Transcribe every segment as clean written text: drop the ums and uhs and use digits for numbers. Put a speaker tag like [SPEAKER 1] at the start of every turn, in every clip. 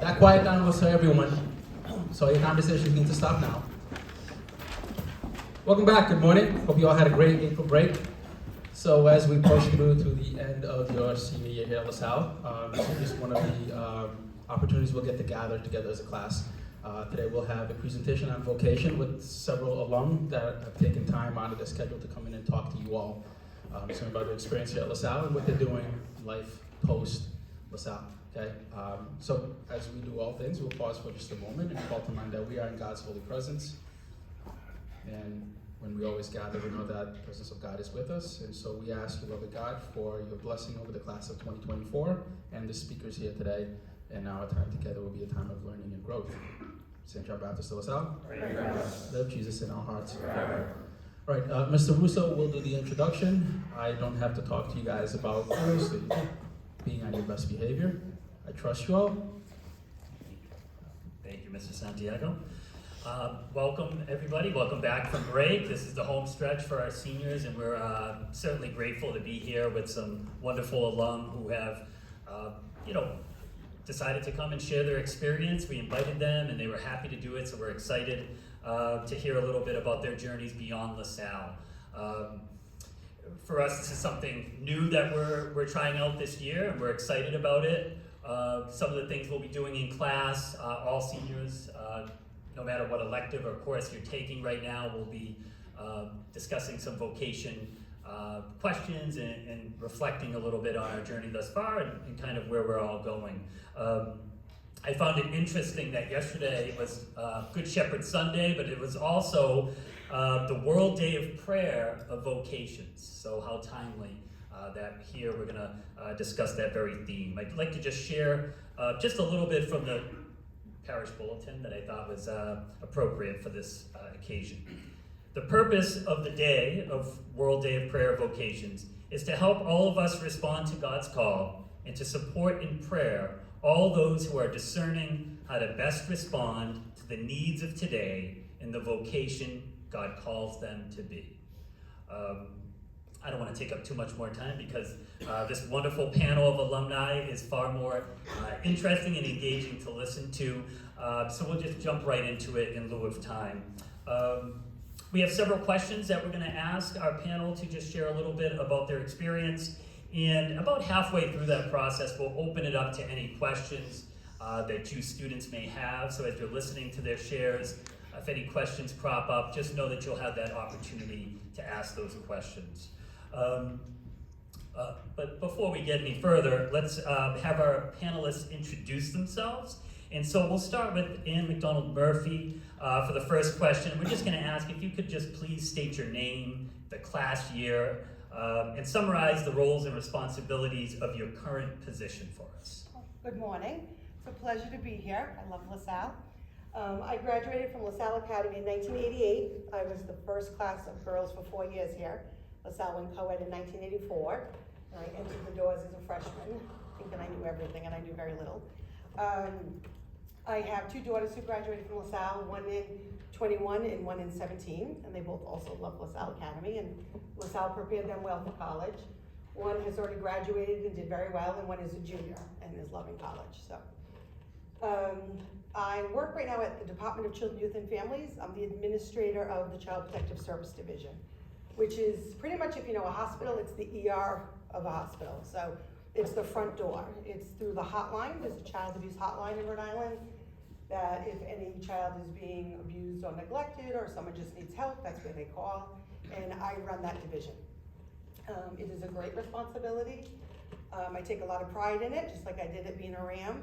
[SPEAKER 1] That quiet down was for everyone, so your conversations need to stop now. Welcome back, good morning. Hope you all had a great April break. So as we push through to the end of your senior year here at LaSalle, this is just one of the opportunities we'll get to gather together as a class. Today we'll have a presentation on vocation with several alum that have taken time out of their schedule to come in and talk to you all. Something about their experience here at LaSalle and what they're doing life post LaSalle. Okay, so as we do all things, we'll pause for just a moment and call to mind that we are in God's holy presence. And when we always gather, we know that the presence of God is with us. And so we ask you, Lord God, for your blessing over the class of 2024 and the speakers here today. And our time together will be a time of learning and growth. St. John Baptist of LaSalle. Love Jesus in our hearts. All right, Mr. Russo will do the introduction. I don't have to talk to you guys about, obviously, being on your best behavior. I trust you all.
[SPEAKER 2] Thank you, Mr. Santiago. Welcome, everybody. Welcome back from break. This is the home stretch for our seniors, and we're certainly grateful to be here with some wonderful alum who have, decided to come and share their experience. We invited them, and they were happy to do it, so we're excited to hear a little bit about their journeys beyond LaSalle. For us, this is something new that we're trying out this year, and we're excited about it. Some of the things we'll be doing in class, all seniors, no matter what elective or course you're taking right now, we'll be discussing some vocation questions and reflecting a little bit on our journey thus far and kind of where we're all going. I found it interesting that yesterday was Good Shepherd Sunday, but it was also the World Day of Prayer of Vocations. So how timely that here we're going to discuss that very theme. I'd like to just share just a little bit from the parish bulletin that I thought was appropriate for this occasion. The purpose of the day of World Day of Prayer of Vocations is to help all of us respond to God's call and to support in prayer all those who are discerning how to best respond to the needs of today in the vocation God calls them to be. I don't want to take up too much more time because this wonderful panel of alumni is far more interesting and engaging to listen to. So we'll just jump right into it in lieu of time. We have several questions that we're going to ask our panel to just share a little bit about their experience. And about halfway through that process, we'll open it up to any questions that you students may have. So as you're listening to their shares, if any questions crop up, just know that you'll have that opportunity to ask those questions. But before we get any further, let's have our panelists introduce themselves. And so we'll start with Ann McDonald Murphy for the first question. We're just going to ask if you could just please state your name, the class year, and summarize the roles and responsibilities of your current position for us.
[SPEAKER 3] Good morning. It's a pleasure to be here. I love LaSalle. I graduated from LaSalle Academy in 1988. I was the first class of girls for 4 years here. LaSalle went co-ed in 1984. And I entered the doors as a freshman, thinking I knew everything, and I knew very little. I have two daughters who graduated from LaSalle, one in 21 and one in 17, and they both also love LaSalle Academy, and LaSalle prepared them well for college. One has already graduated and did very well, and one is a junior and is loving college. So, I work right now at the Department of Children, Youth, and Families. I'm the administrator of the Child Protective Service Division, which is pretty much, if you know a hospital, it's the ER of a hospital. So it's the front door. It's through the hotline. There's a child abuse hotline in Rhode Island that if any child is being abused or neglected or someone just needs help, that's where they call. And I run that division. It is a great responsibility. I take a lot of pride in it, just like I did at being a RAM.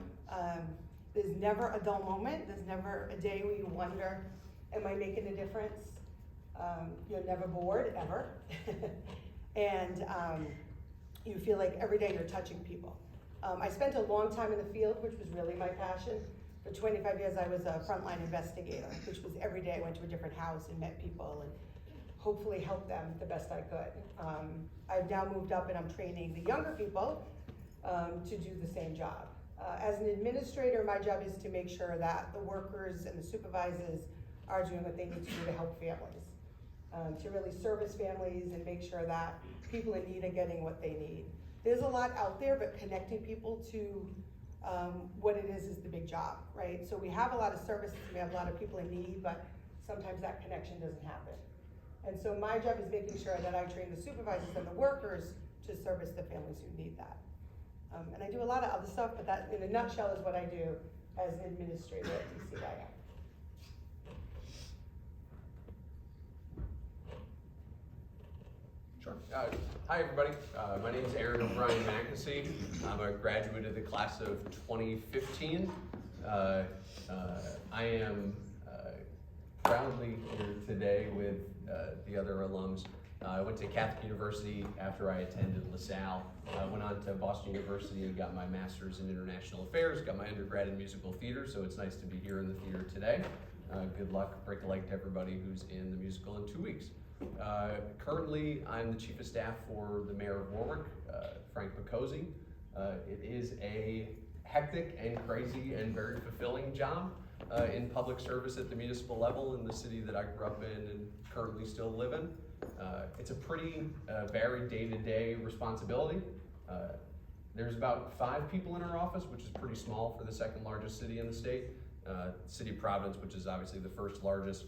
[SPEAKER 3] There's never a dull moment. There's never a day where you wonder, am I making a difference? You're never bored, ever. And you feel like every day you're touching people. I spent a long time in the field, which was really my passion. For 25 years, I was a frontline investigator, which was every day I went to a different house and met people and hopefully helped them the best I could. I've now moved up and I'm training the younger people to do the same job. As an administrator, my job is to make sure that the workers and the supervisors are doing what they need to do to help families, to really service families and make sure that people in need are getting what they need. There's a lot out there, but connecting people to What it is the big job, right? So we have a lot of services, we have a lot of people in need, but sometimes that connection doesn't happen. And so my job is making sure that I train the supervisors and the workers to service the families who need that. And I do a lot of other stuff, but that in a nutshell is what I do as an administrator at DCYF.
[SPEAKER 4] Sure. Hi, everybody. My name is Aaron O'Brien Mackesy. I'm a graduate of the class of 2015. I am proudly here today with the other alums. I went to Catholic University after I attended LaSalle. I went on to Boston University and got my master's in international affairs, got my undergrad in musical theater, so it's nice to be here in the theater today. Good luck, break a leg to everybody who's in the musical in 2 weeks. Currently, I'm the Chief of Staff for the Mayor of Warwick, Frank Boccozzi. It is a hectic and crazy and very fulfilling job in public service at the municipal level in the city that I grew up in and currently still live in. It's a pretty varied day-to-day responsibility. There's about 5 people in our office, which is pretty small for the second largest city in the state. City of Providence, which is obviously the first largest,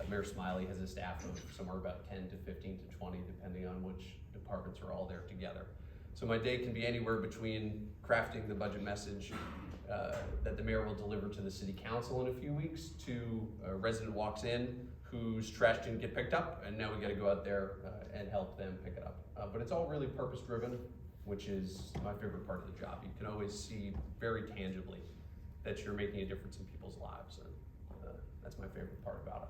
[SPEAKER 4] Mayor Smiley has a staff of somewhere about 10 to 15 to 20, depending on which departments are all there together. So my day can be anywhere between crafting the budget message that the mayor will deliver to the city council in a few weeks to a resident walks in whose trash didn't get picked up, and now we gotta go out there and help them pick it up. But it's all really purpose driven, which is my favorite part of the job. You can always see very tangibly that you're making a difference in people's lives, and that's my favorite part about it.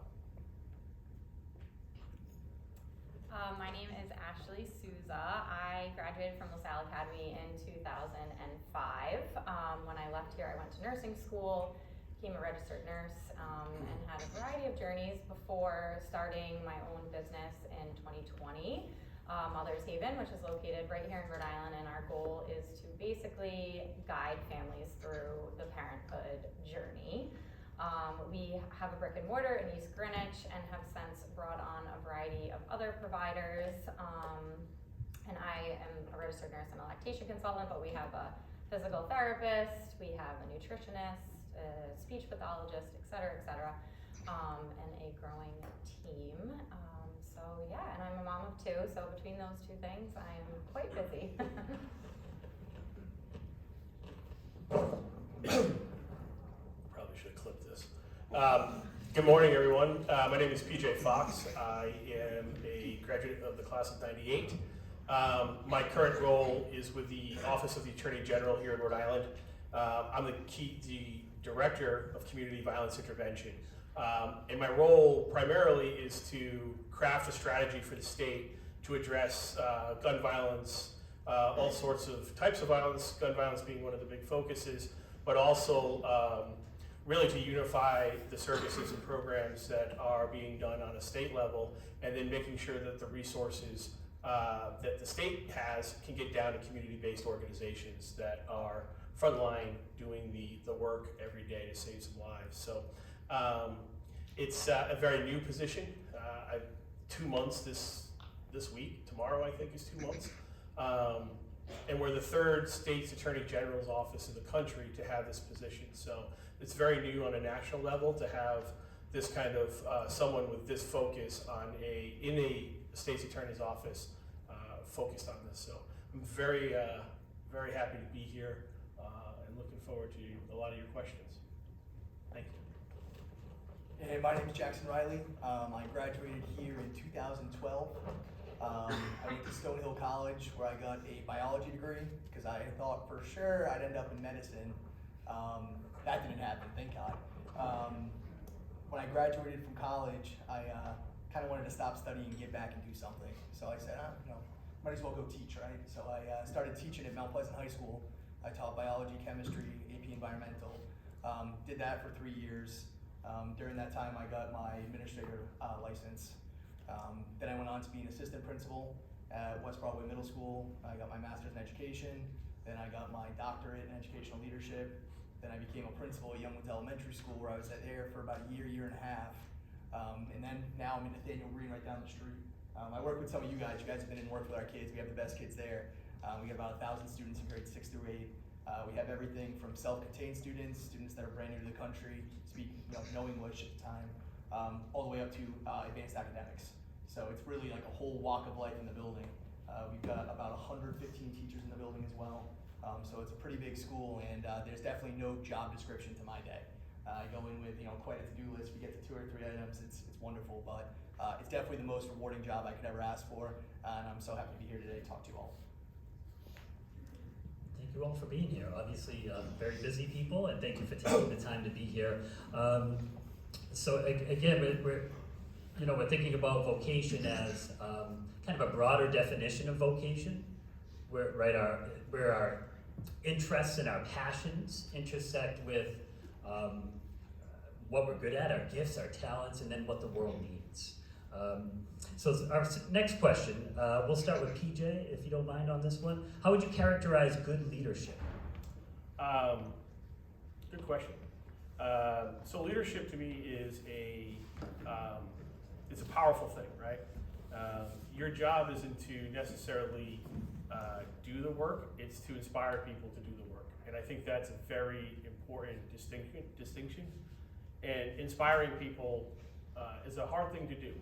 [SPEAKER 5] My name is Ashley Souza. I graduated from LaSalle Academy in 2005. When I left here, I went to nursing school, became a registered nurse, and had a variety of journeys before starting my own business in 2020. Mother's Haven, which is located right here in Rhode Island, and our goal is to basically guide families through the parenthood journey. We have a brick and mortar in East Greenwich and have since brought on a variety of other providers. And I am a registered nurse and a lactation consultant, but we have a physical therapist, we have a nutritionist, a speech pathologist, et cetera, and a growing team. So yeah, and I'm a mom of 2, so between those 2 things, I'm quite busy.
[SPEAKER 6] Probably should have clipped this. Good morning, everyone. My name is PJ Fox. I am a graduate of the class of '98. My current role is with the Office of the Attorney General here in Rhode Island. I'm the Director of Community Violence Intervention. And my role primarily is to craft a strategy for the state to address gun violence, all sorts of types of violence, gun violence being one of the big focuses, but also really to unify the services and programs that are being done on a state level, and then making sure that the resources that the state has can get down to community-based organizations that are frontline doing the work every day to save some lives. So it's a very new position. 2 months this week. Tomorrow, I think, is 2 months. And we're the 3rd state's Attorney General's office in the country to have this position. So it's very new on a national level to have this kind of someone with this focus in a state's attorney's office focused on this. So I'm very happy to be here and looking forward to a lot of your questions. Thank you.
[SPEAKER 7] Hey, my name is Jackson Riley. I graduated here in 2012. I went to Stonehill College where I got a biology degree because I thought for sure I'd end up in medicine. That didn't happen, thank God. When I graduated from college, I kind of wanted to stop studying and get back and do something. So I said, might as well go teach, right? So I started teaching at Mount Pleasant High School. I taught biology, chemistry, AP Environmental. Did that for 3 years. During that time, I got my administrator license. Then I went on to be an assistant principal at West Broadway Middle School. I got my master's in education. Then I got my doctorate in educational leadership. Then I became a principal at Youngwoods Elementary School, where I was there for about a year and a half. And then now I'm in Nathaniel Green right down the street. I work with some of you guys. You guys have been in work with our kids. We have the best kids there. We have about 1,000 students in grades 6 through 8. We have everything from self-contained students, students that are brand new to the country, speak, no English at the time, all the way up to advanced academics. So it's really like a whole walk of life in the building. We've got about 115 teachers in the building as well. So it's a pretty big school, and there's definitely no job description to my day. I go in with quite a to-do list. We get to 2 or 3 items. It's wonderful, but it's definitely the most rewarding job I could ever ask for, and I'm so happy to be here today to talk to you all.
[SPEAKER 2] Thank you all for being here. Obviously, very busy people, and thank you for taking the time to be here. So again, we're thinking about vocation as kind of a broader definition of vocation, where our interests and our passions intersect with what we're good at, our gifts, our talents, and then what the world needs. So our next question, we'll start with PJ, if you don't mind on this one. How would you characterize good leadership?
[SPEAKER 6] Good question. So leadership to me is it's a powerful thing, right? Your job isn't to necessarily do the work, it's to inspire people to do the work. And I think that's a very important distinction. And inspiring people is a hard thing to do.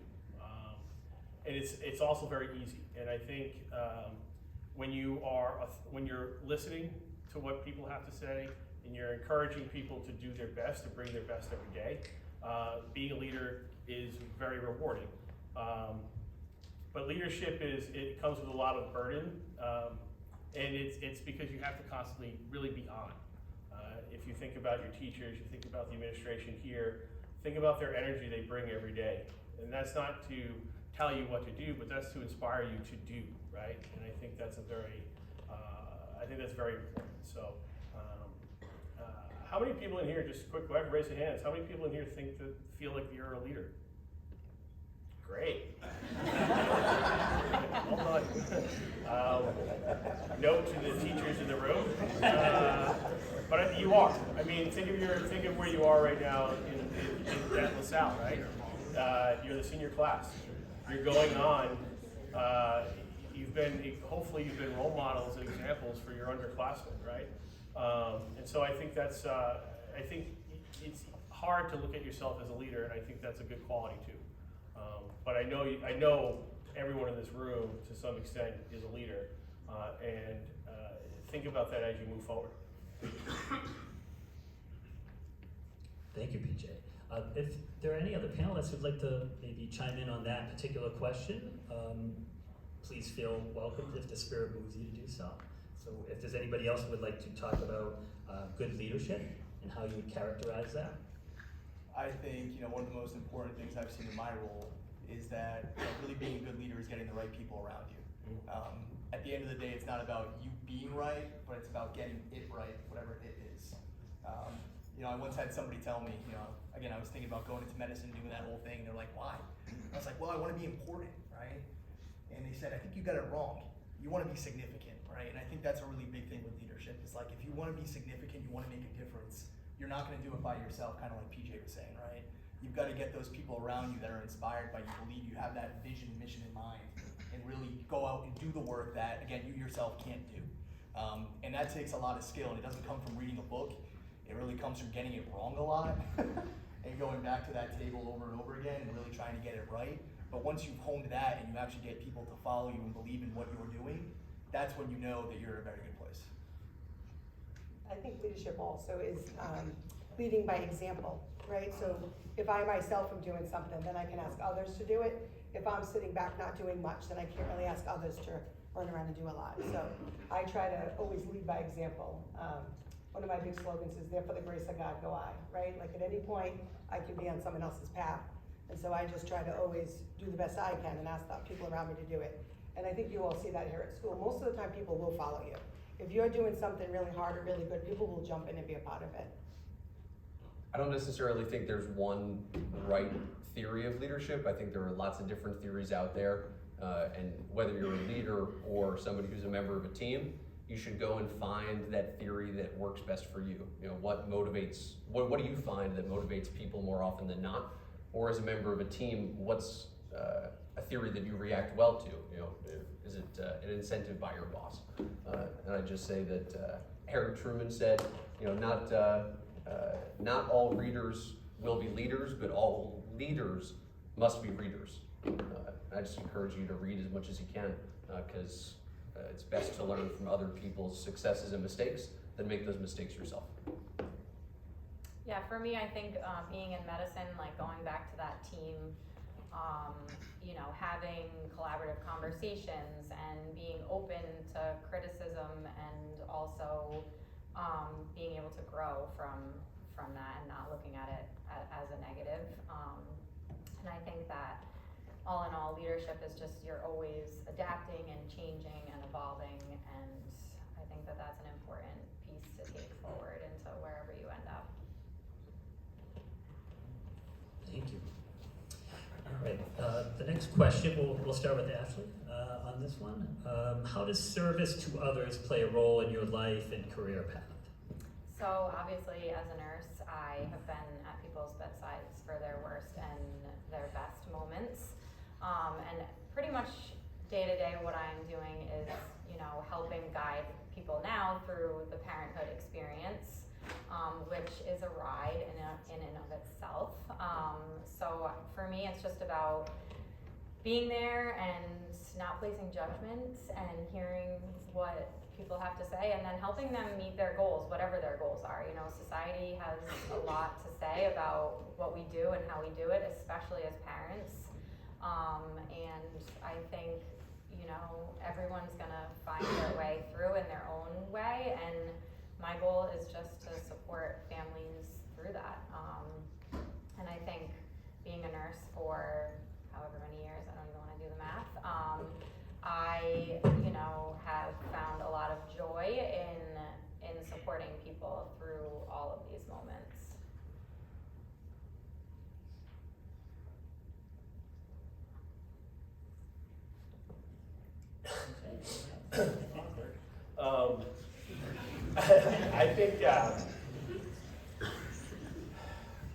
[SPEAKER 6] And it's also very easy. And I think when you're listening to what people have to say, and you're encouraging people to do their best, to bring their best every day, being a leader is very rewarding. But leadership it comes with a lot of burden, and it's because you have to constantly really be on. If you think about your teachers, you think about the administration here, think about their energy they bring every day. And that's not to tell you what to do, but that's to inspire you to do, right? And I think that's very important. So, how many people in here, just quick, go ahead and raise your hands, how many people in here feel like you're a leader? Great. Well done. Note to the teachers in the room. But you are. I mean, think of where you are right now at LaSalle, right? You're the senior class. You're going on. Hopefully you've been role models and examples for your underclassmen, right? And so I think I think it's hard to look at yourself as a leader, and I think that's a good quality too. But I know everyone in this room to some extent is a leader, and think about that as you move forward.
[SPEAKER 2] Thank you, PJ. If there are any other panelists who'd like to maybe chime in on that particular question, please feel welcome if the spirit moves you to do so. So if there's anybody else who would like to talk about good leadership and how you would characterize that.
[SPEAKER 7] I think one of the most important things I've seen in my role is that really being a good leader is getting the right people around you. At the end of the day, it's not about you being right, but it's about getting it right, whatever it is. I once had somebody tell me, again, I was thinking about going into medicine, doing that whole thing, and they're like, why? I was like, well, I want to be important, right? And they said, I think you got it wrong. You want to be significant, right? And I think that's a really big thing with leadership. It's like, if you want to be significant, you want to make a difference, you're not going to do it by yourself, kind of like PJ was saying, right? You've got to get those people around you that are inspired by you, believe you have that vision, mission in mind, and really go out and do the work that, again, you yourself can't do. And that takes a lot of skill, and it doesn't come from reading a book. It really comes from getting it wrong a lot and going back to that table over and over again and really trying to get it right. But once you've honed that and you actually get people to follow you and believe in what you're doing, that's when you know that you're in a very good place.
[SPEAKER 3] I think leadership also is leading by example, right? So if I myself am doing something, then I can ask others to do it. If I'm sitting back not doing much, then I can't really ask others to run around and do a lot. So I try to always lead by example. One of my big slogans is, there for the grace of God go I, right? Like at any point, I can be on someone else's path. And so I just try to always do the best I can and ask the people around me to do it. And I think you all see that here at school. Most of the time, people will follow you. If you're doing something really hard or really good, people will jump in and be a part of it.
[SPEAKER 4] I don't necessarily think there's one right theory of leadership. I think there are lots of different theories out there. And whether you're a leader or somebody who's a member of a team, you should go and find that theory that works best for you. What motivates, what do you find that motivates people more often than not? Or as a member of a team, what's a theory that you react well to? Is it an incentive by your boss? And I just say that Harry Truman said, not all readers will be leaders, but all leaders must be readers. I just encourage you to read as much as you can, because it's best to learn from other people's successes and mistakes than make those mistakes yourself.
[SPEAKER 5] Yeah, for me, I think being in medicine, like going back to that team, having collaborative conversations and being open to criticism, and also being able to grow from that and not looking at it as a negative. And I think that all in all, leadership is just, you're always adapting and changing and evolving, and I think that that's an important piece to take forward into wherever you end up.
[SPEAKER 2] Thank you. All right, the next question, we'll start with Ashley on this one. How does service to others play a role in your life and career path?
[SPEAKER 5] So obviously, as a nurse, I have been at people's bedsides for their worst and their best moments. And pretty much day to day, what I'm doing is, helping guide people now through the parenthood experience, which is a ride in and of itself. So for me, it's just about being there and not placing judgments and hearing what people have to say, and then helping them meet their goals, whatever their goals are. Society has a lot to say about what we do and how we do it, especially as parents. And I think, everyone's gonna find their way through in their own way, and my goal is just to support families through that. And I think being a nurse for however many years, I don't even wanna do the math, I, have found a lot of joy in supporting people through all of these moments.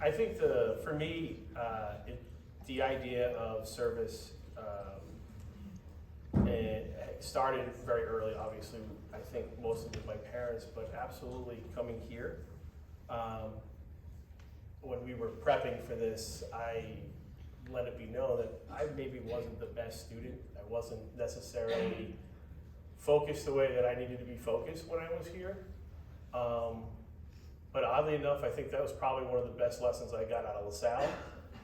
[SPEAKER 6] I think for me, the idea of service, it started very early, obviously. I think mostly with my parents, but absolutely coming here. When we were prepping for this, I let it be known that I maybe wasn't the best student. I wasn't necessarily focused the way that I needed to be focused when I was here. But oddly enough, I think that was probably one of the best lessons I got out of LaSalle,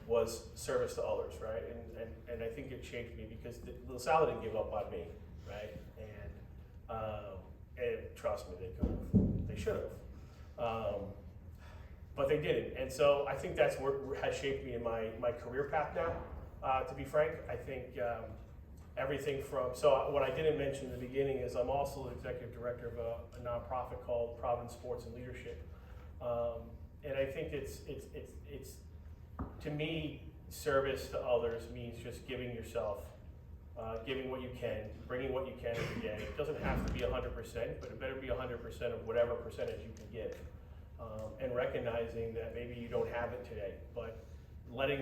[SPEAKER 6] was service to others, right? And I think it shaped me, because LaSalle didn't give up on me, right? And trust me, they should have. But they didn't. And so I think that's what has shaped me in my career path now, to be frank. I think everything from, so what I didn't mention in the beginning is I'm also the executive director of a nonprofit called Providence Sports and Leadership. And I think it's to me, service to others means just giving yourself, giving what you can, bringing what you can every day. It doesn't have to be 100%, but it better be 100% of whatever percentage you can give. And recognizing that maybe you don't have it today, but letting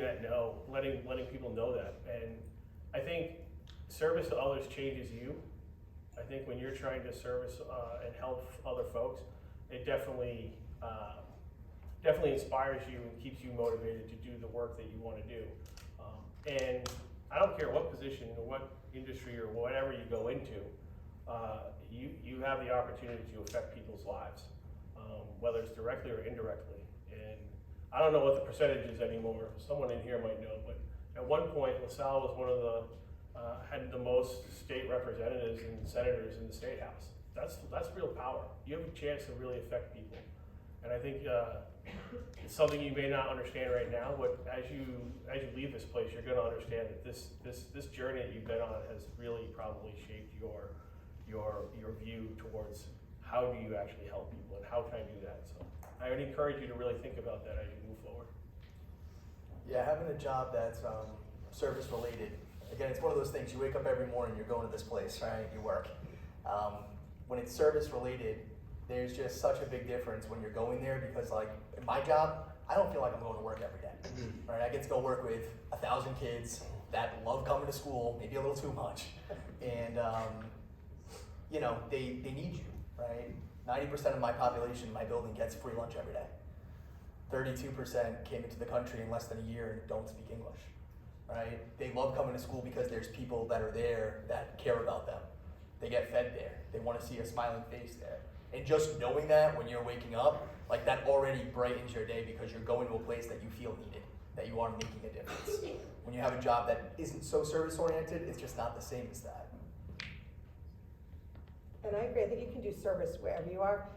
[SPEAKER 6] people know that. And I think service to others changes you. I think when you're trying to service and help other folks, it definitely inspires you and keeps you motivated to do the work that you want to do. And I don't care what position or what industry or whatever you go into, you have the opportunity to affect people's lives, whether it's directly or indirectly. And I don't know what the percentage is anymore. Someone in here might know, but at one point, LaSalle was one of the had the most state representatives and senators in the state house. That's real power. You have a chance to really affect people. And I think it's something you may not understand right now, but as you leave this place, you're going to understand that this journey that you've been on has really probably shaped your view towards how do you actually help people and how can I do that. So I would encourage you to really think about that as you move forward.
[SPEAKER 7] Yeah, having a job that's service related. Again, it's one of those things, you wake up every morning, you're going to this place, right? You work. When it's service related, there's just such a big difference when you're going there, because like in my job, I don't feel like I'm going to work every day, right? I get to go work with 1,000 kids that love coming to school, maybe a little too much. And, they need you, right? 90% of my population in my building gets free lunch every day. 32% came into the country in less than a year and don't speak English, right? They love coming to school because there's people that are there that care about them. They get fed there. They want to see a smiling face there. And just knowing that when you're waking up, like that already brightens your day because you're going to a place that you feel needed, that you are making a difference. When you have a job that isn't so service oriented, it's just not the same as that.
[SPEAKER 3] And I agree, I think you can do service wherever you are.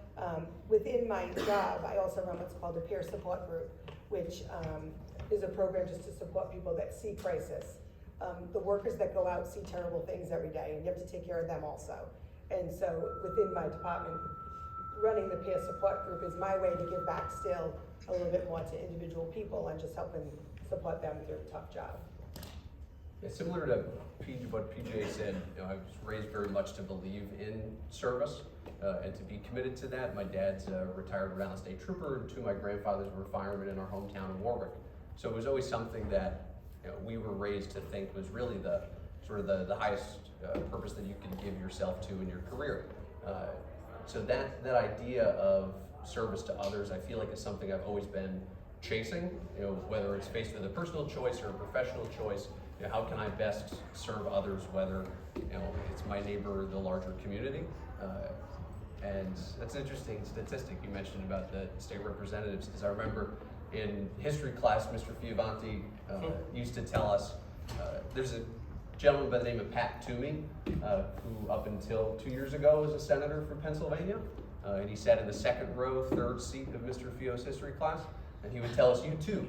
[SPEAKER 3] Within my job, I also run what's called a peer support group, which is a program just to support people that see crisis. The workers that go out see terrible things every day, and you have to take care of them also. And so within my department, running the peer support group is my way to give back still a little bit more to individual people and just helping support them through a tough job.
[SPEAKER 4] Yeah, similar to what PJ said, I was raised very much to believe in service and to be committed to that. My dad's a retired Rhode Island State Trooper, and two of my grandfathers were firemen in our hometown of Warwick. So it was always something that we were raised to think was really the sort of the highest purpose that you can give yourself to in your career. So that idea of service to others, I feel like is something I've always been chasing. Whether it's faced with a personal choice or a professional choice. How can I best serve others, whether it's my neighbor or the larger community? And that's an interesting statistic you mentioned about the state representatives, because I remember in history class, Mr. Fiovanti used to tell us, there's a gentleman by the name of Pat Toomey, who up until 2 years ago was a senator from Pennsylvania, and he sat in the second row, third seat of Mr. Fio's history class, and he would tell us, you too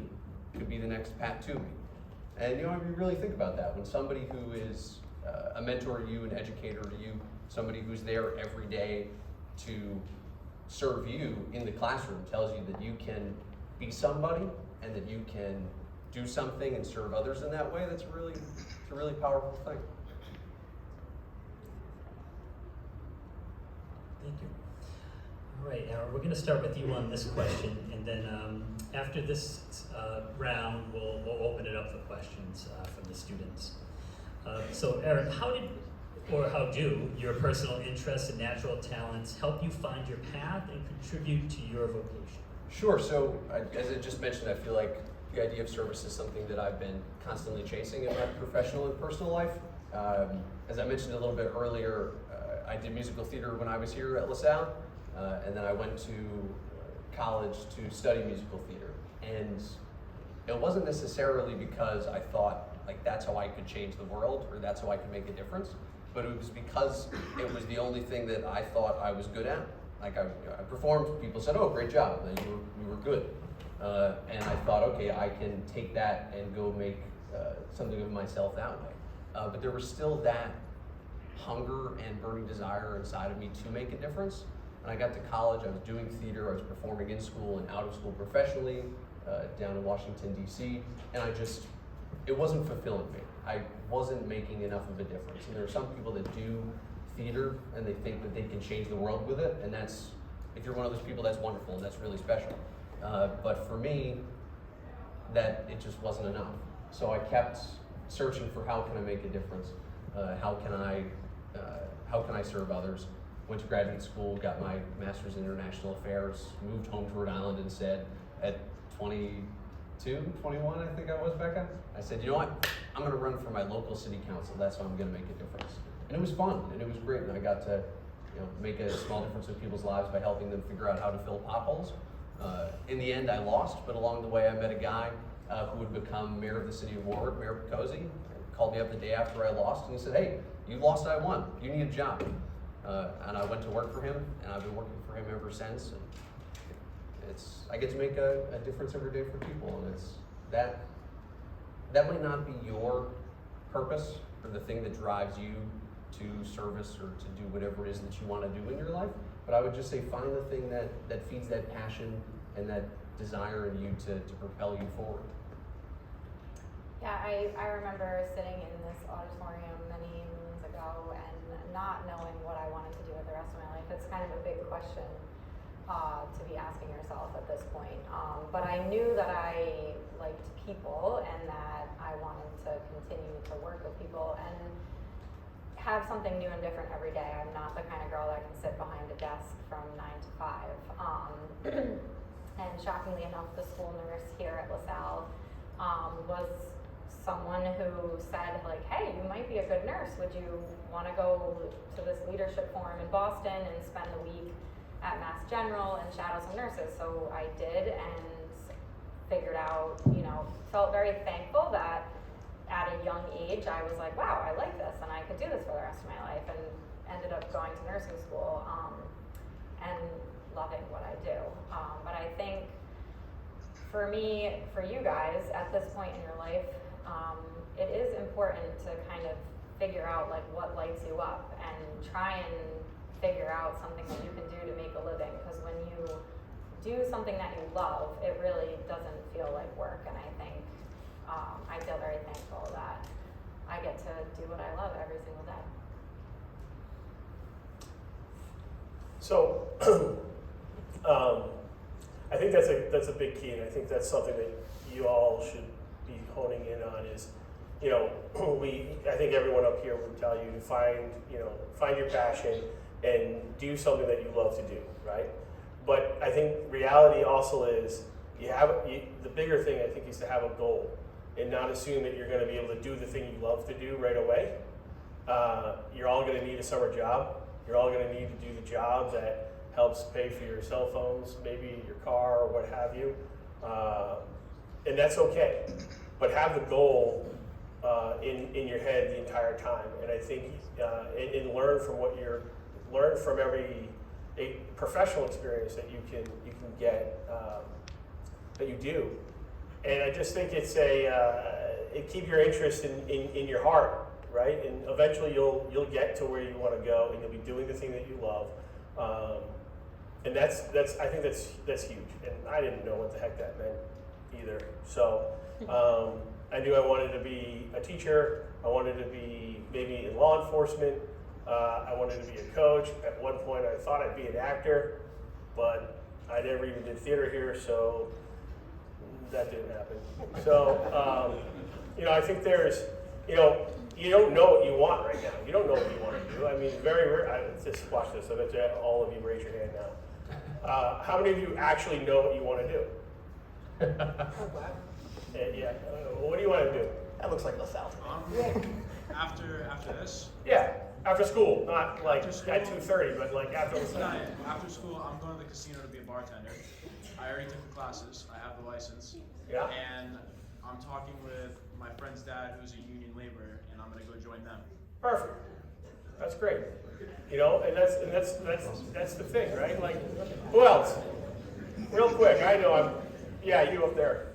[SPEAKER 4] could be the next Pat Toomey. And if you really think about that, when somebody who is a mentor to you, an educator to you, somebody who's there every day to serve you in the classroom tells you that you can be somebody and that you can do something and serve others in that way, it's a really powerful thing.
[SPEAKER 2] Thank you. All right, Aaron, we're going to start with you on this question, and then after this round, we'll open it up for questions from the students. So, Aaron, how do your personal interests and natural talents help you find your path and contribute to your vocation?
[SPEAKER 4] Sure. So, as I just mentioned, I feel like the idea of service is something that I've been constantly chasing in my professional and personal life. As I mentioned a little bit earlier, I did musical theater when I was here at LaSalle, and then I went to college to study musical theater. And it wasn't necessarily because I thought like that's how I could change the world or that's how I could make a difference, but it was because it was the only thing that I thought I was good at. Like I performed, people said, "Oh, great job, you were good," and I thought, okay, I can take that and go make something of myself that way. But there was still that hunger and burning desire inside of me to make a difference. When I got to college, I was doing theater, I was performing in school and out of school professionally, down in Washington, D.C., and it wasn't fulfilling me. I wasn't making enough of a difference. And there are some people that do theater and they think that they can change the world with it, and that's, if you're one of those people, that's wonderful and that's really special. But for me, that it just wasn't enough. So I kept searching for how can I make a difference? How can I serve others? Went to graduate school, got my master's in international affairs, moved home to Rhode Island and said at 22, 21, I think I was back then, I said, you know what, I'm gonna run for my local city council, that's how I'm gonna make a difference. And it was fun, and it was great, and I got to make a small difference in people's lives by helping them figure out how to fill potholes. In the end, I lost, but along the way I met a guy who would become mayor of the city of Warwick, Mayor Picozzi, called me up the day after I lost, and he said, hey, you lost, I won, you need a job. And I went to work for him, and I've been working for him ever since. And I get to make a difference every day for people, and that might not be your purpose or the thing that drives you to service or to do whatever it is that you want to do in your life, but I would just say find the thing that feeds that passion and that desire in you to propel you forward.
[SPEAKER 5] Yeah, I remember sitting in this auditorium many moons ago and not knowing what I wanted to do with the rest of my life. It's kind of a big question to be asking yourself at this point. But I knew that I liked people and that I wanted to continue to work with people. have something new and different every day. I'm not the kind of girl that can sit behind a desk from 9 to 5. And shockingly enough, the school nurse here at LaSalle was someone who said, like, hey, you might be a good nurse. Would you want to go to this leadership forum in Boston and spend the week at Mass General and shadow some nurses? So I did, and figured out, felt very thankful that at a young age I was like, wow, I like this and I could do this for the rest of my life, and ended up going to nursing school and loving what I do. But I think for me, for you guys at this point in your life, it is important to kind of figure out like what lights you up and try and figure out something that you can do to make a living, because when you do something that you love, it really doesn't feel like work. And I think I feel very thankful that I get to do what I love every single day.
[SPEAKER 6] So, I think that's a big key, and I think that's something that you all should be honing in on. Is, I think everyone up here would tell you to find your passion and do something that you love to do, right? But I think reality also is the bigger thing I think is to have a goal and not assume that you're going to be able to do the thing you love to do right away. You're all going to need a summer job. You're all going to need to do the job that helps pay for your cell phones, maybe your car or what have you. And that's okay. But have the goal in your head the entire time. And I think and learn from every professional experience that you can get that you do. And I just think it's keep your interest in your heart, right? And eventually you'll get to where you want to go, and you'll be doing the thing that you love. And I think that's huge. And I didn't know what the heck that meant either. So I knew I wanted to be a teacher. I wanted to be maybe in law enforcement. I wanted to be a coach. At one point I thought I'd be an actor, but I never even did theater here, so that didn't happen. So, I think there's, you don't know what you want right now. You don't know what you want to do. I mean, very rare. Just watch this. I bet you all of you raise your hand now. How many of you actually know what you want to do? Yeah. What do you want to do?
[SPEAKER 7] That looks like LaSalle.
[SPEAKER 8] After this?
[SPEAKER 6] Yeah. After school, not like
[SPEAKER 8] After school?
[SPEAKER 6] at 2:30, but like after
[SPEAKER 8] Not
[SPEAKER 6] school.
[SPEAKER 8] yet. After school, I'm going to the casino to be a bartender. I already took the classes. I have the license.
[SPEAKER 6] Yeah.
[SPEAKER 8] And I'm talking with my friend's dad, who's a union laborer, and I'm going to go join them.
[SPEAKER 6] Perfect. That's great. And that's the thing, right? Like, who else? Real quick, I know you up there.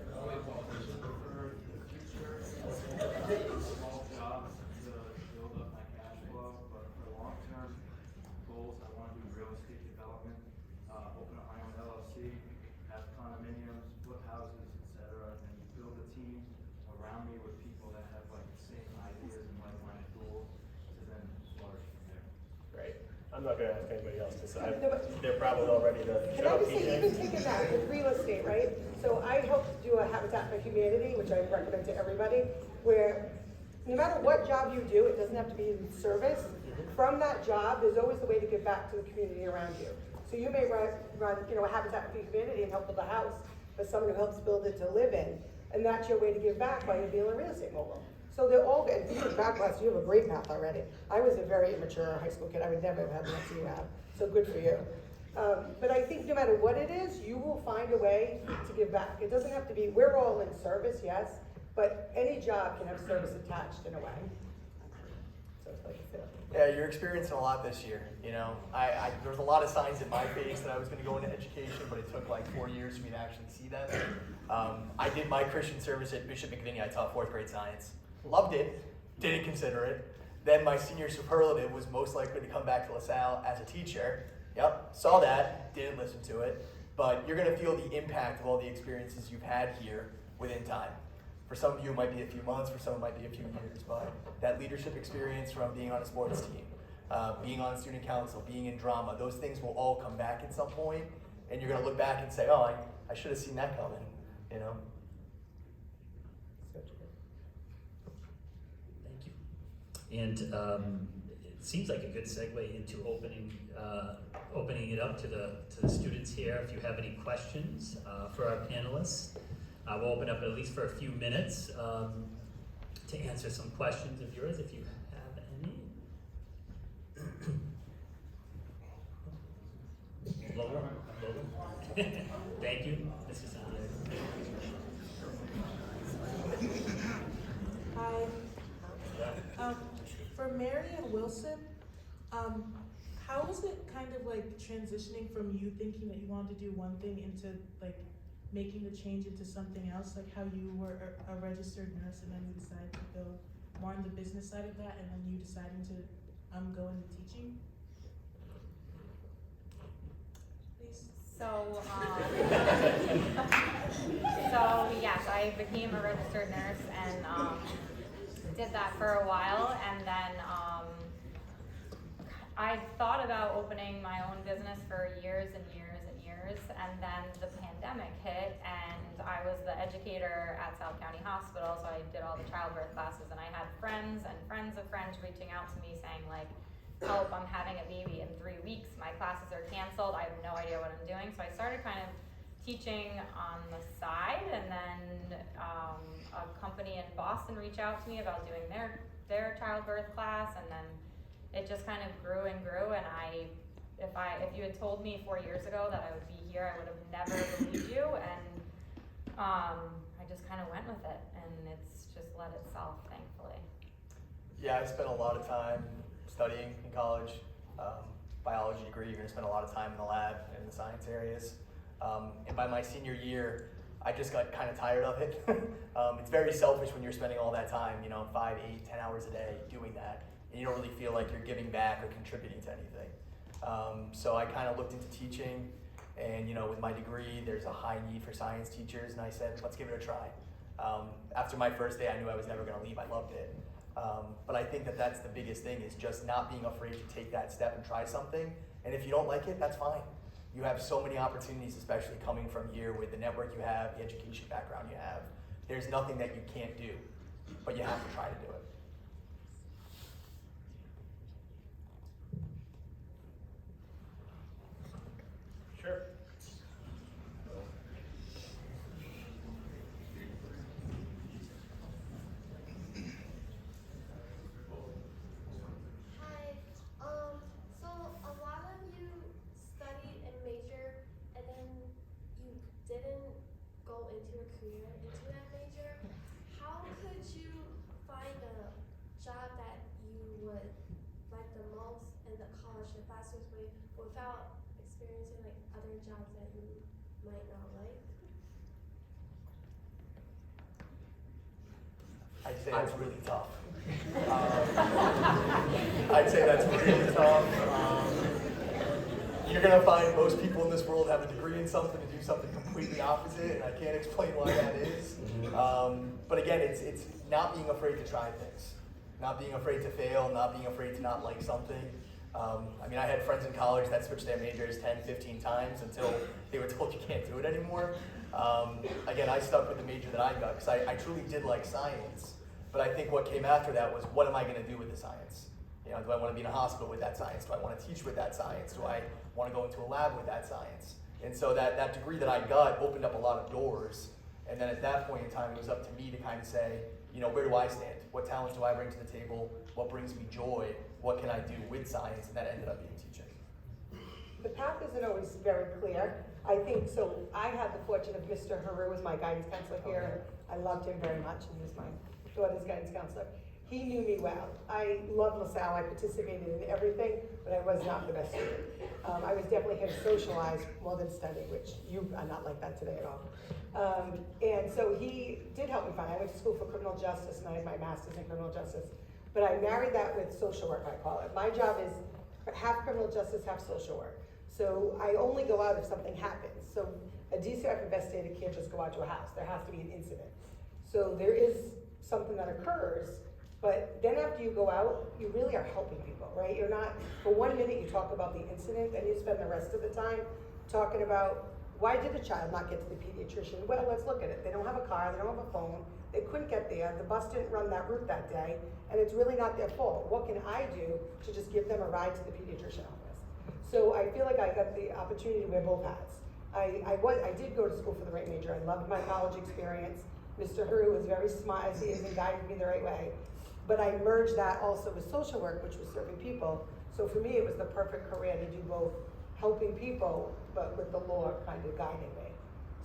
[SPEAKER 9] Small jobs to build up my cash flow, but for long-term goals, I want to do real estate development, open up my own LLC, have condominiums, flip houses, etc., and build a team around me with people that have like the same ideas and like-minded goals to then flourish from there.
[SPEAKER 6] Great. I'm not going to ask anybody else because
[SPEAKER 3] No, but-
[SPEAKER 6] they're probably all ready to
[SPEAKER 3] Can
[SPEAKER 6] shut
[SPEAKER 3] I
[SPEAKER 6] up.
[SPEAKER 3] just say, even taking that with real estate, right? So I helped do a Habitat for Humanity, which I recommend to everybody, where no matter what job you do, it doesn't have to be in service. From that job, there's always a way to give back to the community around you. So you may run a Habitat for Humanity and help build a house for someone who helps build it to live in, and that's your way to give back by being a real estate mogul. So they're all good. You have back class, you have a great path already. I was a very immature high school kid. I would never have had the answer you have. So good for you. But I think no matter what it is, you will find a way to give back. It doesn't have to be, we're all in service, yes, but any job can have service attached in a way. So it's like,
[SPEAKER 7] Yeah, you're experiencing a lot this year. There was a lot of signs in my face that I was going to go into education, but it took like 4 years for me to actually see that. I did my Christian service at Bishop McVinney. I taught 4th grade science. Loved it, didn't consider it. Then my senior superlative was most likely to come back to LaSalle as a teacher. Yep, saw that, didn't listen to it. But you're going to feel the impact of all the experiences you've had here within time. For some of you, it might be a few months. For some, it might be a few years. But that leadership experience from being on a sports team, being on student council, being in drama, those things will all come back at some point, and you're going to look back and say, oh, I should have seen that coming,
[SPEAKER 2] Thank you. And seems like a good segue into opening it up to the students here. If you have any questions for our panelists, we'll open up at least for a few minutes to answer some questions of yours, if you have any. Lola. Thank you, Mrs. Salle.
[SPEAKER 10] Hi. For Mary and Wilson, how was it kind of like transitioning from you thinking that you wanted to do one thing into like making the change into something else? Like how you were a registered nurse and then you decided to go more on the business side of that, and then you deciding to go into teaching? Please.
[SPEAKER 5] So yes, I became a registered nurse and did that for a while, and then I thought about opening my own business for years and years and years, and then the pandemic hit, and I was the educator at Salle County Hospital, so I did all the childbirth classes, and I had friends and friends of friends reaching out to me saying like, help, I'm having a baby in 3 weeks, my classes are canceled, I have no idea what I'm doing. So I started kind of teaching on the side, and then a company in Boston reached out to me about doing their childbirth class, and then it just kind of grew and grew, and if you had told me 4 years ago that I would be here, I would have never believed you, and I just kind of went with it, and it's just led itself, thankfully.
[SPEAKER 7] Yeah, I spent a lot of time studying in college, biology degree. You're gonna spend a lot of time in the lab and in the science areas. And by my senior year, I just got kind of tired of it. It's very selfish when you're spending all that time, 5, 8, 10 hours a day doing that, and you don't really feel like you're giving back or contributing to anything. So I kind of looked into teaching, and with my degree, there's a high need for science teachers, and I said, let's give it a try. After my first day, I knew I was never gonna leave. I loved it. But I think that that's the biggest thing, is just not being afraid to take that step and try something. And if you don't like it, that's fine. You have so many opportunities, especially coming from here with the network you have, the education background you have. There's nothing that you can't do, but you have to try to do it.
[SPEAKER 6] Sure.
[SPEAKER 11] Hi. So a lot of you studied and majored, and then you didn't go into a career into that major. How could you find a job that you would like the most in the college the fastest way without experiencing like other jobs that you might not like?
[SPEAKER 7] I'd say that's really tough. I'd say that's really tough. You're gonna find most people in this world have a degree in something and do something completely opposite, and I can't explain why that is. But again, it's not being afraid to try things, not being afraid to fail, not being afraid to not like something. I had friends in college that switched their majors 10, 15 times until they were told you can't do it anymore. Again, I stuck with the major that I got because I truly did like science. But I think what came after that was, what am I going to do with the science? Do I want to be in a hospital with that science? Do I want to teach with that science? Do I want to go into a lab with that science? And so that degree that I got opened up a lot of doors. And then at that point in time, it was up to me to kind of say, where do I stand? What talents do I bring to the table? What brings me joy? What can I do with science? And that ended up being teaching.
[SPEAKER 3] The path isn't always very clear. I think, so I had the fortune of Mr. Haru as my guidance counselor here. I loved him very much, and he was my daughter's guidance counselor. He knew me well. I loved LaSalle. I participated in everything, but I was not the best student. I was definitely here to socialize more than study, which you are not like that today at all. And so he did help me find. I went to school for criminal justice, and I had my master's in criminal justice. But I married that with social work, I call it. My job is half criminal justice, half social work. So I only go out if something happens. So a DCF investigator can't just go out to a house. There has to be an incident. So there is something that occurs, but then after you go out, you really are helping people, right? You're not, for 1 minute you talk about the incident, and you spend the rest of the time talking about Why did a child not get to the pediatrician? Well, let's look at it. They don't have a car, they don't have a phone, they couldn't get there, the bus didn't run that route that day, and it's really not their fault. What can I do to just give them a ride to the pediatrician office? So I feel like I got the opportunity to wear both hats. I did go to school for the right major. I loved my college experience. Mr. Huru was very smart as he is and guided me the right way. But I merged that also with social work, which was serving people. So for me, it was the perfect career to do both helping people, but with the law kind of guiding me.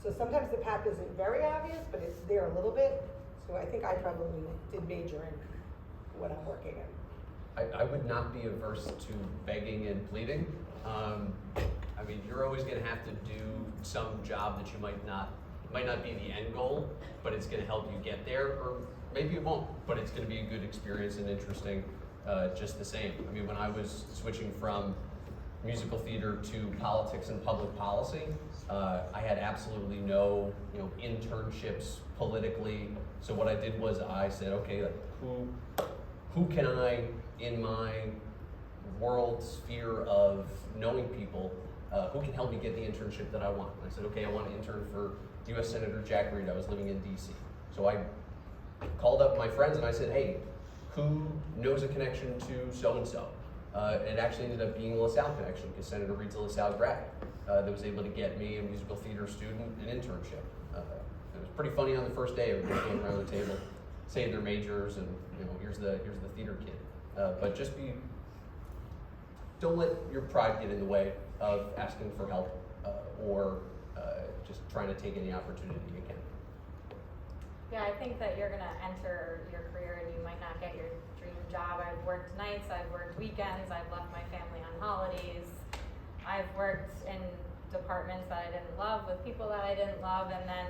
[SPEAKER 3] So sometimes the path isn't very obvious, but it's there a little bit. So I think I probably did major in what I'm working in.
[SPEAKER 4] I would not be averse to begging and pleading. I mean, you're always going to have to do some job that you might not be the end goal, but it's going to help you get there, or maybe it won't, but it's going to be a good experience and interesting just the same. I mean, when I was switching from musical theater to politics and public policy, I had absolutely no, internships politically. So what I did was I said, okay, like, who can I, in my world sphere of knowing people, who can help me get the internship that I want? And I said, okay, I want to intern for U.S. Senator Jack Reed. I was living in D.C. So I called up my friends and I said, hey, who knows a connection to so-and-so? It actually ended up being a LaSalle connection because Senator Reed's a LaSalle grad that was able to get me, a musical theater student, an internship. It was pretty funny on the first day. Everybody going around the table, saying their majors, and here's the theater kid. But don't let your pride get in the way of asking for help or just trying to take any opportunity you can.
[SPEAKER 5] Yeah, I think that you're gonna enter your career and you might not get your dream job. I've worked nights, I've worked weekends, I've left my family on holidays. I've worked in departments that I didn't love with people that I didn't love, and then,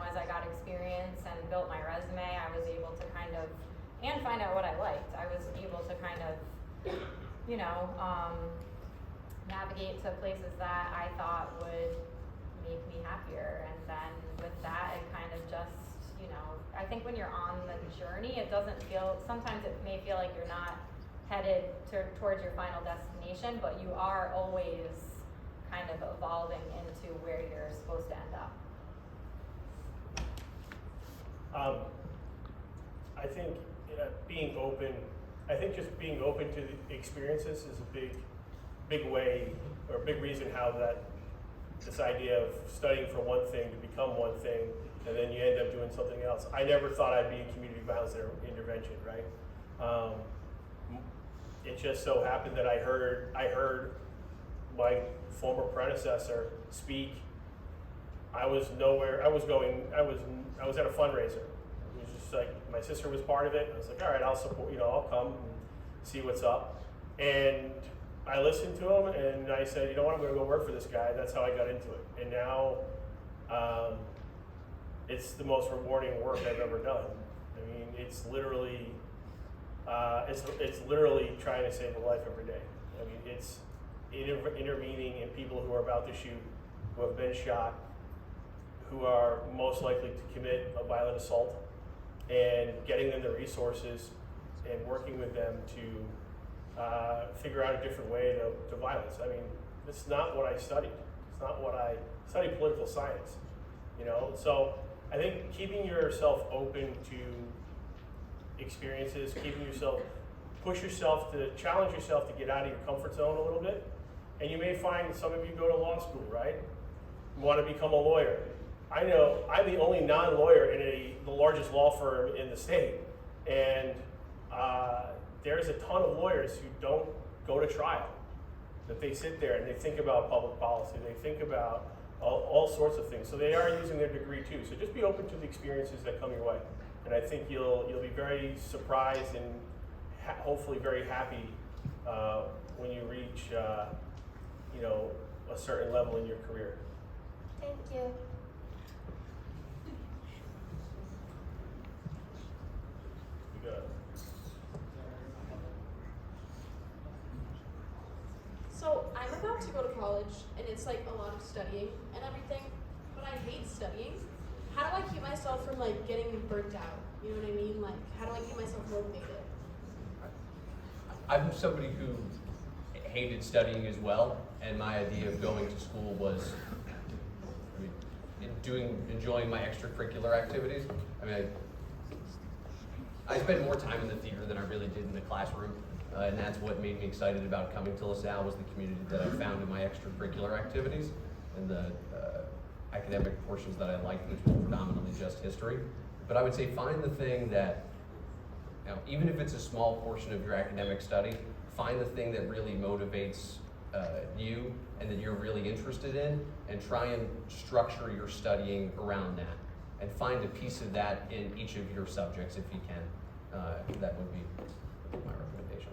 [SPEAKER 5] as I got experience and built my resume, I was able to and find out what I liked. I was able to navigate to places that I thought would make me happier, and then with that, it kind of just, I think when you're on the journey, it doesn't feel, sometimes it may feel like you're not headed towards your final destination, but you are always kind of evolving into where you're supposed to end up.
[SPEAKER 6] I think being open, just being open to the experiences is a big way, or a big reason how this idea of studying for one thing to become one thing, and then you end up doing something else. I never thought I'd be in community violence intervention, right? It just so happened that I heard my former predecessor speak. I was nowhere. I was at a fundraiser. It was just like my sister was part of it. I was like, all right, I'll support. I'll come and see what's up. And I listened to him, and I said, you know what, I'm going to go work for this guy. That's how I got into it. And now, it's the most rewarding work I've ever done. I mean, it's literally trying to save a life every day. I mean, it's intervening in people who are about to shoot, who have been shot, who are most likely to commit a violent assault, and getting them the resources and working with them to figure out a different way to violence. I mean, it's not what I studied. It's not what I studied, political science, So I think keeping yourself open to experiences, push yourself to challenge yourself to get out of your comfort zone a little bit. And you may find some of you go to law school, right? You want to become a lawyer. I know I'm the only non-lawyer in the largest law firm in the state. And there's a ton of lawyers who don't go to trial, that they sit there and they think about public policy, they think about all sorts of things. So they are using their degree too. So just be open to the experiences that come your way. And I think you'll be very surprised and hopefully very happy when you reach a certain level in your career.
[SPEAKER 11] Thank you.
[SPEAKER 6] You got it.
[SPEAKER 12] So I'm about to go to college, and it's like a lot of studying and everything, but I hate studying. How do I keep myself from getting burnt out? You know what I mean? How do I keep myself motivated?
[SPEAKER 4] I'm somebody who hated studying as well, and my idea of going to school was enjoying my extracurricular activities. I mean, I spent more time in the theater than I really did in the classroom, and that's what made me excited about coming to LaSalle, was the community that I found in my extracurricular activities and the academic portions that I liked, which were predominantly just history. But I would say find the thing that, even if it's a small portion of your academic study, find the thing that really motivates you and that you're really interested in, and try and structure your studying around that. And find a piece of that in each of your subjects if you can. That would be my recommendation.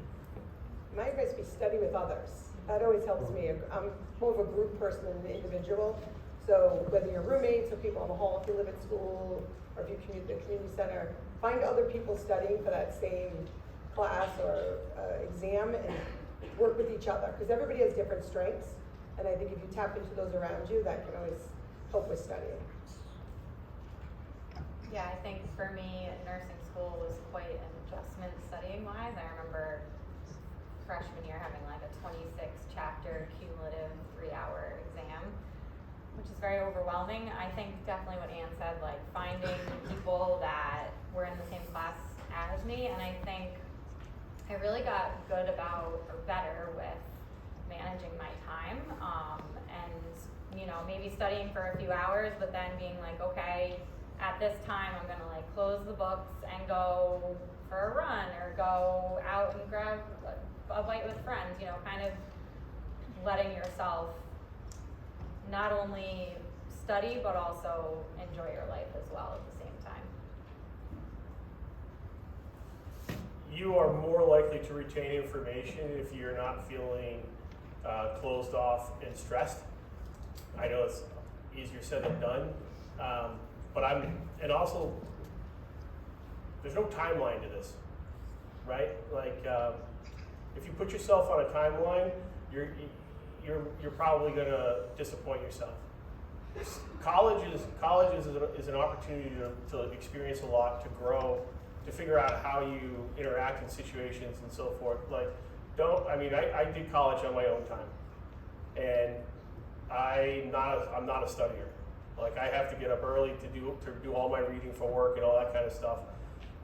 [SPEAKER 3] My advice would be study with others. That always helps me. I'm more of a group person than an individual. So whether you're roommates or people in the hall if you live at school, or if you commute to the community center, find other people studying for that same class or exam and work with each other, because everybody has different strengths. And I think if you tap into those around you, that can always help with studying.
[SPEAKER 5] Yeah, I think for me, nursing school was quite an adjustment studying wise. I remember freshman year having like a 26 chapter cumulative 3-hour exam, which is very overwhelming. I think definitely what Anne said, like finding people that were in the same class as me, and I think I really got good about, or better with, managing my time, and maybe studying for a few hours, but then being like, okay, at this time I'm gonna like close the books and go for a run or go out and grab a bite with friends, kind of letting yourself not only study but also enjoy your life as well at the same time.
[SPEAKER 6] You are more likely to retain information if you're not feeling closed off and stressed. I know it's easier said than done, and also, there's no timeline to this, right? Like, if you put yourself on a timeline, you're probably gonna disappoint yourself. College is an opportunity to experience a lot, to grow, to figure out how you interact in situations and so forth. Like, I did college on my own time, and I'm not a studier. Like, I have to get up early to do all my reading for work and all that kind of stuff.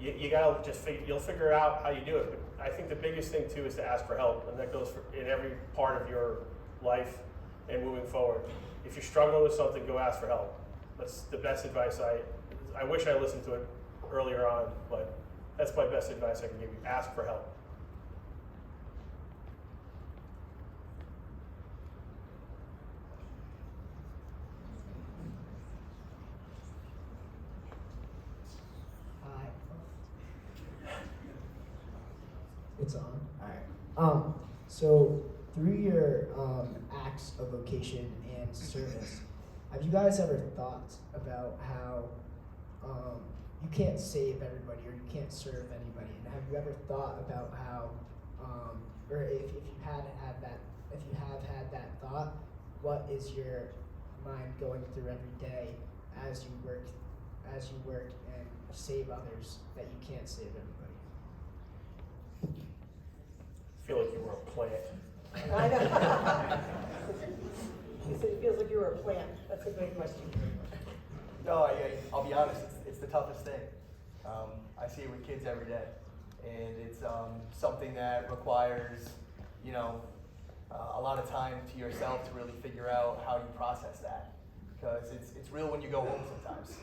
[SPEAKER 6] You gotta you'll figure out how you do it. But I think the biggest thing too is to ask for help, and that goes in every part of your life and moving forward. If you're struggling with something, go ask for help. That's the best advice. I wish I listened to it earlier on, but that's my best advice I can give you. Ask for help.
[SPEAKER 13] It's on. Alright. So through your acts of vocation and service, have you guys ever thought about how you can't save everybody or you can't serve anybody? And have you ever thought about how, or if you have had that thought, what is your mind going through every day as you work and save others that you can't save everybody?
[SPEAKER 6] I feel like you were a plant.
[SPEAKER 3] I know. He said it feels like you were a plant. That's a great question.
[SPEAKER 7] No, I'll be honest, it's the toughest thing. I see it with kids every day, and it's something that requires, a lot of time to yourself to really figure out how you process that, because it's real when you go home sometimes.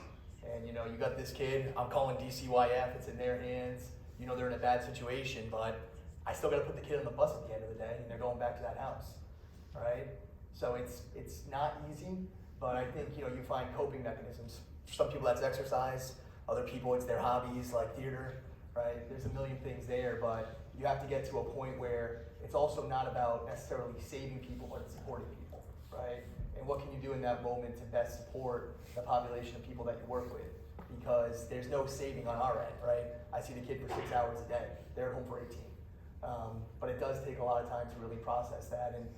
[SPEAKER 7] And you got this kid, I'm calling DCYF, it's in their hands, they're in a bad situation, but I still got to put the kid on the bus at the end of the day, and they're going back to that house, right? So it's not easy, but I think you find coping mechanisms. For some people that's exercise, other people it's their hobbies like theater, right? There's a million things there, but you have to get to a point where it's also not about necessarily saving people, but it's supporting people, right? And what can you do in that moment to best support the population of people that you work with? Because there's no saving on our end, right? I see the kid for 6 hours a day. They're at home for 18. But it does take a lot of time to really process that, and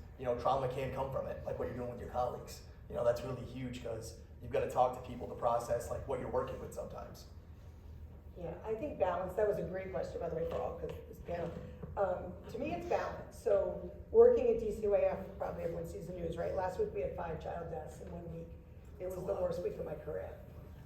[SPEAKER 7] trauma can come from it, like what you're doing with your colleagues. That's really huge, because you've got to talk to people to process like what you're working with sometimes.
[SPEAKER 3] Yeah, I think balance, that was a great question, by the way, for all, because this panel. To me, it's balance. So working at DCYF, probably everyone sees the news, right? Last week we had 5 child deaths in 1 week. It was the worst week of my career.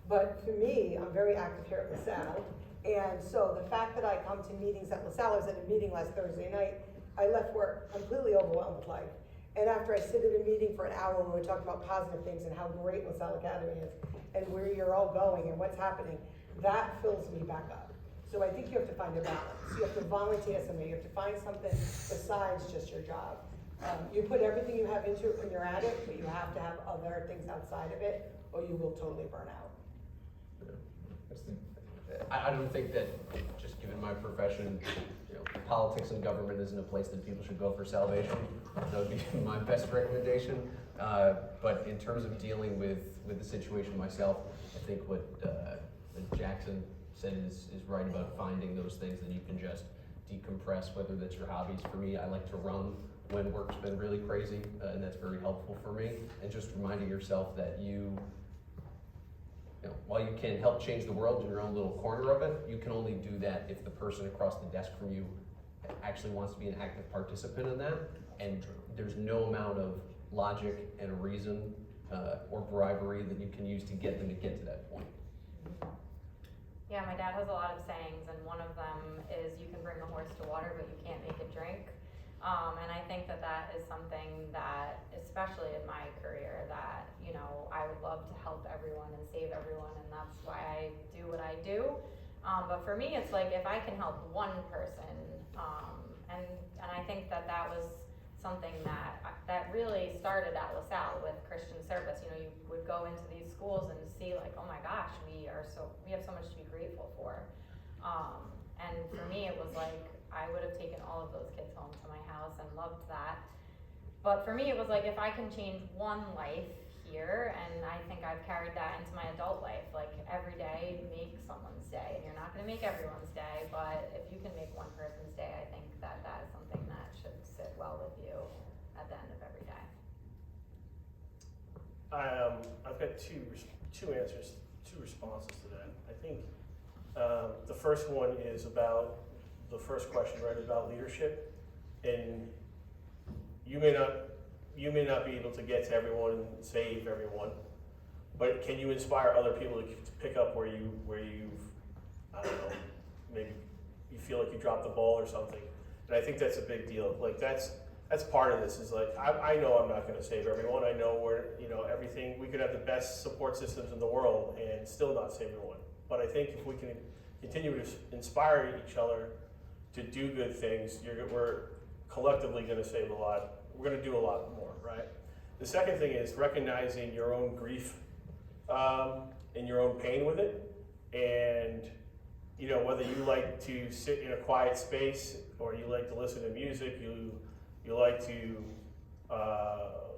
[SPEAKER 3] But for me, I'm very active here at LaSalle, and so the fact that I come to meetings at LaSalle, I was at a meeting last Thursday night, I left work completely overwhelmed with life. And after I sit at a meeting for an hour where we're talking about positive things and how great LaSalle Academy is, and where you're all going and what's happening, that fills me back up. So I think you have to find a balance. You have to volunteer somewhere, you have to find something besides just your job. You put everything you have into it when you're at it, but you have to have other things outside of it, or you will totally burn out.
[SPEAKER 4] I don't think that, just given my profession, politics and government isn't a place that people should go for salvation. That would be my best recommendation. But in terms of dealing with the situation myself, I think what Jackson said is right about finding those things that you can just decompress, whether that's your hobbies. For me, I like to run when work's been really crazy, and that's very helpful for me. And just reminding yourself that while you can help change the world in your own little corner of it, you can only do that if the person across the desk from you actually wants to be an active participant in that. And there's no amount of logic and reason or bribery that you can use to get them to get to that point.
[SPEAKER 5] Yeah, my dad has a lot of sayings, and one of them is you can bring a horse to water, but you can't make it drink. And I think that that is something that, especially in my career, that, I would love to help everyone and save everyone, and that's why I do what I do. But for me, it's like, if I can help one person, and I think that that was something that really started at LaSalle with Christian service. You would go into these schools and see, like, oh my gosh, we have so much to be grateful for. And for me, it was like, I would have taken all of those kids home to my house and loved that. But for me, it was like, if I can change one life here, and I think I've carried that into my adult life, like, every day make someone's day. And you're not gonna make everyone's day, but if you can make one person's day, I think that that is something that should sit well with you at the end of every day.
[SPEAKER 6] I've got two responses to that. I think the first one is about the first question, right, about leadership. And you may not be able to get to everyone and save everyone, but can you inspire other people to pick up where you've, I don't know, maybe you feel like you dropped the ball or something. And I think that's a big deal. Like, that's part of this, is like, I know I'm not gonna save everyone. I know everything, we could have the best support systems in the world and still not save everyone. But I think if we can continue to inspire each other to do good things, we're collectively gonna save a lot. We're gonna do a lot more, right? The second thing is recognizing your own grief and your own pain with it. And whether you like to sit in a quiet space, or you like to listen to music, you like to,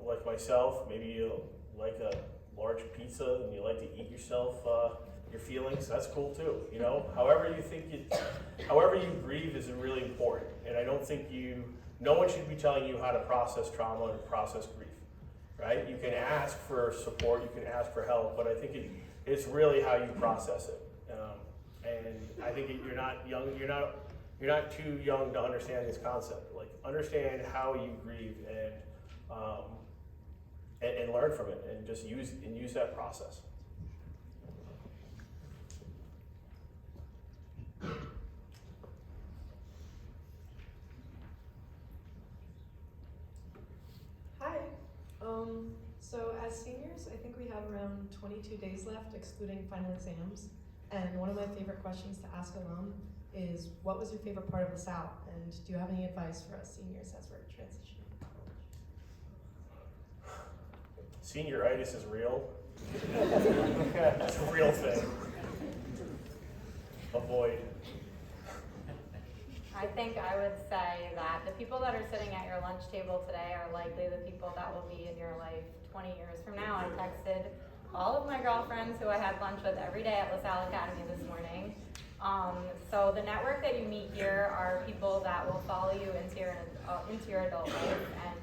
[SPEAKER 6] like myself, maybe you like a large pizza and you like to eat yourself, your feelings, that's cool too. However you grieve is really important. And I don't think no one should be telling you how to process trauma and process grief, right? You can ask for support, you can ask for help, but I think it's really how you process it. And I think you're not not too young to understand this concept. Like, understand how you grieve and learn from it, and just use that process.
[SPEAKER 14] Hi. So as seniors, I think we have around 22 days left, excluding final exams. And one of my favorite questions to ask alum is, what was your favorite part of LaSalle? And do you have any advice for us seniors as we're transitioning to college?
[SPEAKER 6] Senioritis is real. It's a real thing. Avoid.
[SPEAKER 5] I think I would say that the people that are sitting at your lunch table today are likely the people that will be in your life 20 years from now. I texted all of my girlfriends who I had lunch with every day at LaSalle Academy this morning. So the network that you meet here are people that will follow you into your adult life, and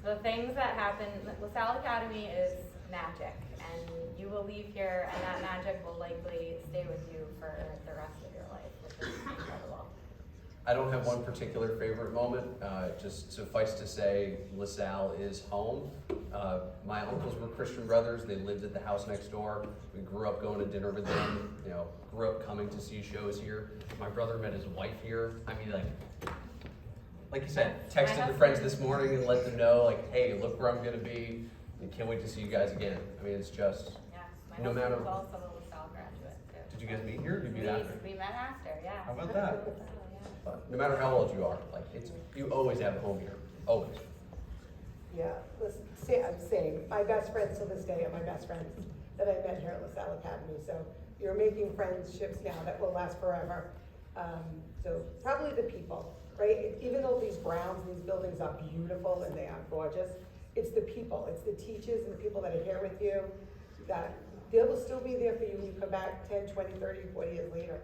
[SPEAKER 5] the things that happen. LaSalle Academy is magic, and you will leave here, and that magic will likely stay with you for the rest of your life, which is incredible.
[SPEAKER 4] I don't have one particular favorite moment. Just suffice to say, LaSalle is home. My uncles were Christian brothers. They lived at the house next door. We grew up going to dinner with them. You know, grew up coming to see shows here. My brother met his wife here. I mean, like you said, texted the friends this morning and let them know, like, hey, look where I'm gonna be. I can't wait to see you guys again. I mean, it's just,
[SPEAKER 5] Yes,
[SPEAKER 4] no matter.
[SPEAKER 5] was also a LaSalle graduate too.
[SPEAKER 4] Did you guys meet here? Or did you meet after?
[SPEAKER 5] We met after, yeah.
[SPEAKER 4] How about that?
[SPEAKER 5] So, yeah.
[SPEAKER 4] But no matter how old you are, like you always have a home here, always.
[SPEAKER 3] Yeah, listen, I'm saying, my best friends to this day are my best friends that I met here at LaSalle Academy. So you're making friendships now that will last forever. So probably the people, right? Even though these grounds, these buildings are beautiful and they are gorgeous, it's the people, it's the teachers and the people that are here with you that they will still be there for you when you come back 10, 20, 30, 40 years later.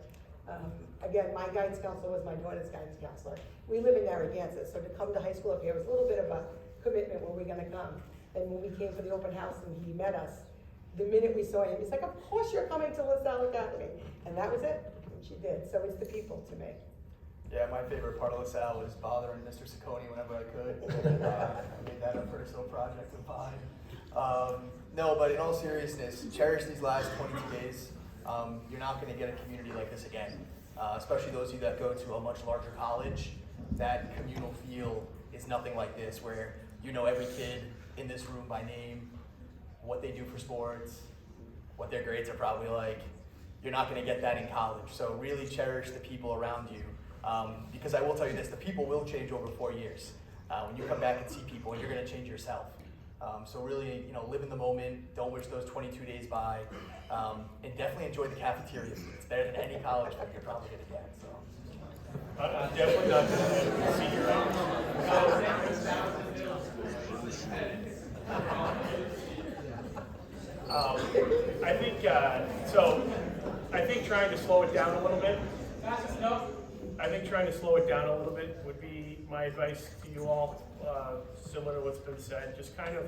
[SPEAKER 3] Again, my guidance counselor was my daughter's guidance counselor. We live in Narragansett, so to come to high school up here was a little bit of a commitment when we're gonna come. And when we came for the open house and he met us, the minute we saw him, he's like, of course you're coming to LaSalle Academy. And that was it, and she did. So it's the people to me.
[SPEAKER 7] Yeah, my favorite part of LaSalle was bothering Mr. Ciccone whenever I could. I made that a personal project of mine. No, but in all seriousness, cherish these last 22 days. You're not going to get a community like this again, especially those of you that go to a much larger college. That communal feel is nothing like this, where you know every kid in this room by name, what they do for sports, what their grades are probably like. You're not going to get that in college, so really cherish the people around you. Because I will tell you this, the people will change over 4 years. When you come back and see people, and you're going to change yourself. So really, live in the moment. Don't wish those 22 days by, and definitely enjoy the cafeteria. It's better than any college food you're probably going to get. So.
[SPEAKER 6] Definitely not going to see your I think so. I think trying to slow it down a little bit. I think trying to slow it down a little bit would be my advice to you all. Similar to what's been said, just kind of,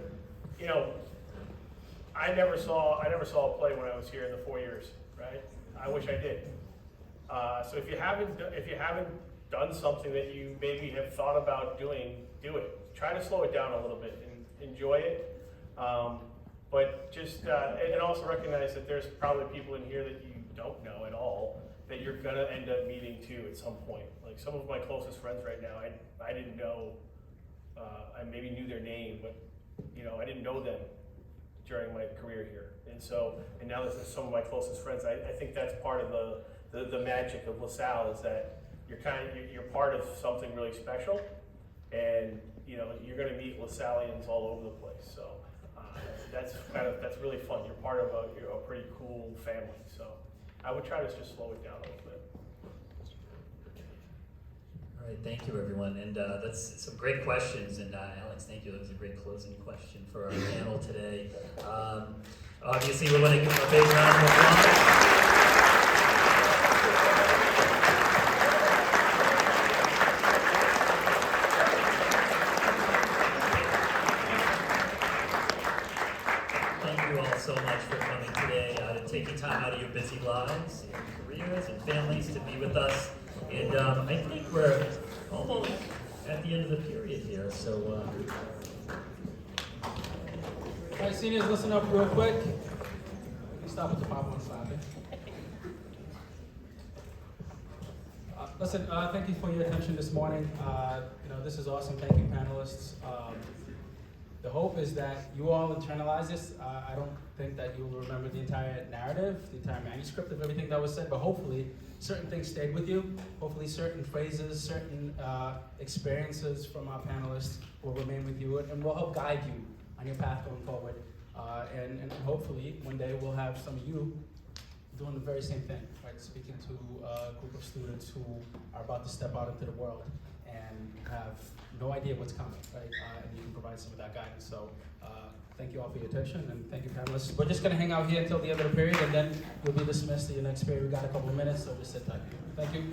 [SPEAKER 6] I never saw a play when I was here in the 4 years, right? I wish I did. So if you haven't done something that you maybe have thought about doing, do it. Try to slow it down a little bit and enjoy it. But just and also recognize that there's probably people in here that you don't know at all that you're gonna end up meeting too at some point. Like some of my closest friends right now, I didn't know. I maybe knew their name, but I didn't know them during my career here. And now that there's some of my closest friends, I think that's part of the magic of LaSalle is that you're part of something really special, and you're going to meet LaSallians all over the place. So that's really fun. You're part of a pretty cool family. So I would try to just slow it down a little bit.
[SPEAKER 2] All right, thank you everyone, and that's some great questions, and Alex, thank you, that was a great closing question for our panel today. Obviously we're going to give a big round of applause. Thank you all so much for coming today, to taking time out of your busy lives, your careers and families to be with us. And I think we're almost at the end of the period here, so.
[SPEAKER 1] All right, seniors, listen up real quick. Stop with the popcorn slapping. Listen, thank you for your attention this morning. This is awesome. Thank you, panelists. The hope is that you all internalize this. I don't think that you will remember the entire narrative, the entire manuscript of everything that was said, but hopefully certain things stayed with you. Hopefully certain phrases, certain experiences from our panelists will remain with you and will help guide you on your path going forward. And hopefully one day we'll have some of you doing the very same thing, right? Speaking to a group of students who are about to step out into the world and have no idea what's coming, right? And you can provide some of that guidance. So thank you all for your attention, and thank you, panelists. We're just gonna hang out here until the end of the period, and then you'll be dismissed to your next period. We got a couple of minutes, so just sit tight. Thank you.